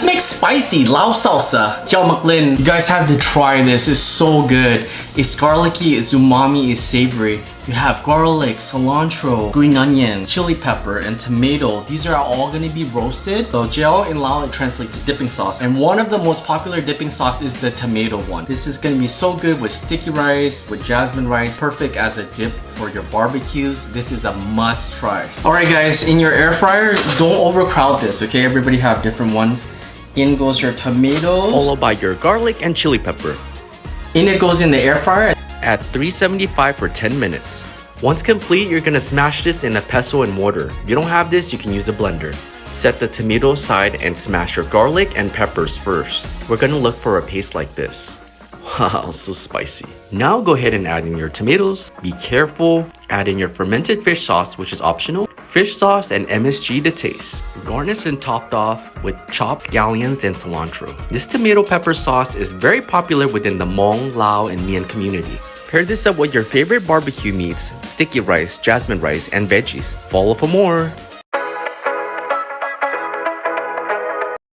Let's make spicy Lao salsa, Jeow Mak Lin. You guys have to try this, it's so good. It's garlicky, it's umami, it's savory. You have garlic, cilantro, green onion, chili pepper, and tomato. These are all gonna be roasted. So Jeow in Lao, it translates to dipping sauce. And one of the most popular dipping sauce is the tomato one. This is gonna be so good with sticky rice, with jasmine rice. Perfect as a dip for your barbecues. This is a must try. Alright guys, in your air fryer, don't overcrowd this, okay? Everybody have different ones. In goes your tomatoes. Followed by your garlic and chili pepper. In it goes in the air fryer. At 375 for 10 minutes. Once complete, you're gonna smash this in a pestle and mortar. If you don't have this, you can use a blender. Set the tomato aside and smash your garlic and peppers first. We're gonna look for a paste like this. Wow, so spicy. Now go ahead and add in your tomatoes. Be careful. Add in your fermented fish sauce, which is optional. Fish sauce and MSG to taste. Garnish and topped off with chopped scallions and cilantro. This tomato pepper sauce is very popular within the Hmong, Lao, and Mien community. Pair this up with your favorite barbecue meats, sticky rice, jasmine rice, and veggies. Follow for more.